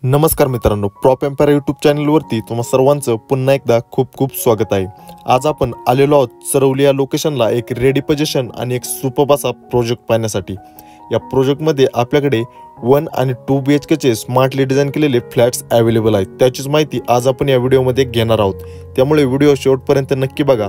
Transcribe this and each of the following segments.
नमस्कार मित्रांनो, prop empire YouTube चॅनलवरती तुम्हा सर्वांचं पुन्हा एकदा खूप खूप स्वागत आहे। आज आपण आलेलो आहोत चरवली या लोकेशनला एक रेडी पोझिशन आणि एक सुपर्ब असा प्रोजेक्ट पाहण्यासाठी। या प्रोजेक्टमध्ये आपल्याकडे 1 आणि 2 BHK चे स्मार्टली डिझाइन केलेले फ्लॅट्स अवेलेबल आहेत। त्याचीच माहिती आज आपण या व्हिडिओमध्ये घेणार आहोत, त्यामुळे व्हिडिओ शेवटपर्यंत नक्की बघा।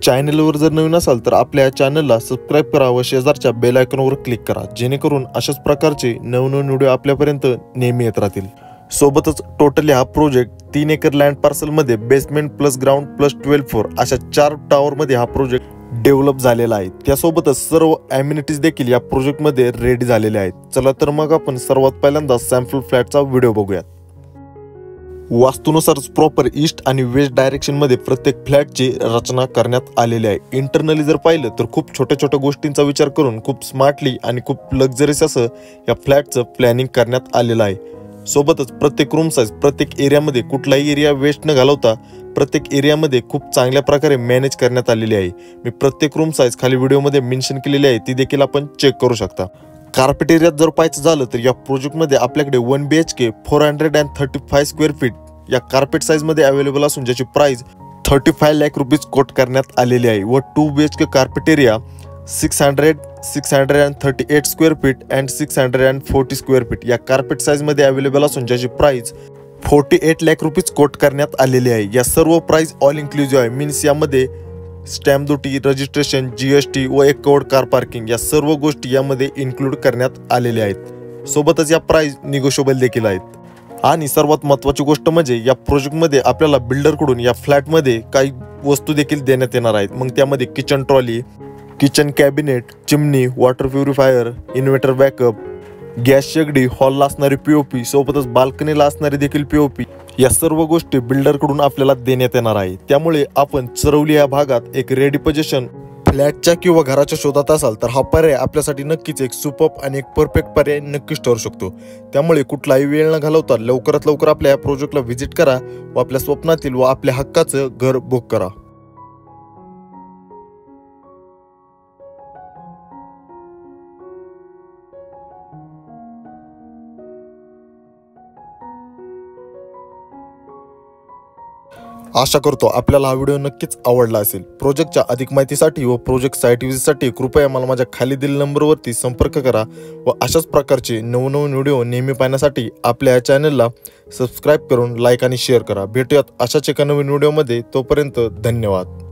चॅनलवर जर नवीन असाल तर आपल्या चॅनलला सबस्क्राइब करा व शेजारच्या बेल आयकॉनवर क्लिक करा, जेणेकरून अशाच प्रकारचे नवनवीन व्हिडिओ आपल्यापर्यंत नेहमी येत राहतील। सोबतच टोटली हा प्रोजेक्ट 3 एकर लँड पार्सलमध्ये basement plus ground plus 12 floor अशा 4 टावरमध्ये हा प्रोजेक्ट डेव्हलप झालेला आहे। त्यासोबतच सर्व ॲम्युनिटीज देखील या प्रोजेक्टमध्ये रेडी झालेले आहेत। चला तर मग आपण सर्वात पहिल्यांदा सॅम्पल फ्लॅटचा व्हिडिओ बघूयात। वास्तूनुसार प्रॉपर ईस्ट आणि वेस्ट डायरेक्शन मध्ये प्रत्येक फ्लॅटची रचना करण्यात आलेली आहे। इंटरनली जर पाहिलं तर खूप छोट्या छोट्या गोष्टींचा विचार करून खूप स्मार्टली आणि खूप लक्झरीस असं या फ्लॅटचं प्लॅनिंग करण्यात आलेलं आहे। सोबतच प्रत्येक रूम साइज प्रत्येक एरियामध्ये कुठलाही एरिया वेस्ट न घालवता प्रत्येक एरियामध्ये खूप चांगल्या प्रकारे मॅनेज करण्यात आलेली आहे। मी प्रत्येक रूम साइज खाली व्हिडिओमध्ये मेन्शन केलेली आहे, ती देखील आपण चेक करू शकता। कार्पेट एरियात जर पाहायचं झालं तर या प्रोजेक्टमध्ये आपल्याकडे 1 BHK 435 स्क्वेअर फीट या कार्पेट साइज मध्ये अवेलेबल असून ज्याची प्राइस 35 लाख रुपीज कोट करण्यात आलेली आहे व 2 BHK carpet area 638 square feet and 640 square feet या कार्पेट साइज मध्ये अवेलेबल असून ज्याची प्राइस 48 लाख रुपीज कोट करण्यात आलेली आहे। या सर्व प्राइस ऑल इन्क्लुसिव्ह आहे, मीन्स यामध्ये स्टॅम्प ड्युटी, रजिस्ट्रेशन, GST व 1 करोड कार पार्किंग या सर्व गोष्टी यामध्ये इन्क्लूड करण्यात आलेल्या आहेत। सोबतच या प्राइस निगोशिएबल देखील आहेत। आणि सर्वात महत्त्वाची गोष्ट म्हणजे या प्रोजेक्टमध्ये आपल्याला बिल्डरकडून या फ्लॅटमध्ये काही वस्तू देखील देण्यात येणार आहेत। मग त्यामध्ये kitchen trolley, kitchen cabinet, chimney, water purifier, inverter backup, gas शेगडी, हॉलला असणारी POP, सोबतच बाल्कनीला असणारी देखील POP या सर्व गोष्टी बिल्डरकडून आपल्याला देण्यात येणार आहे। त्यामुळे आपण चरवली या भागात एक रेडी पोझिशन फ्लॅटच्या किंवा घराच्या शोधात असाल तर हा पर्याय आपल्यासाठी नक्कीच एक सुपर्ब आणि एक परफेक्ट पर्याय नक्कीच ठरू शकतो। त्यामुळे कुठलाही वेळ न घालवता लवकरात लवकर आपल्या या प्रोजेक्टला व्हिजिट करा व आपल्या स्वप्नातील व आपल्या हक्काचं घर बुक करा। आशा करतो आपल्याला हा व्हिडिओ नक्कीच आवडला असेल। प्रोजेक्टच्या अधिक माहितीसाठी व प्रोजेक्ट साइट व्हिजिटसाठी कृपया मला माझ्या खाली दिलेल्या नंबरवरती संपर्क करा व अशाच प्रकारचे नवनवीन व्हिडिओ नेहमी पाहण्यासाठी आपल्या या चॅनलला सबस्क्राइब करून लाईक आणि शेअर करा। भेटूयात अशाच एका नवीन व्हिडिओमध्ये, तोपर्यंत धन्यवाद।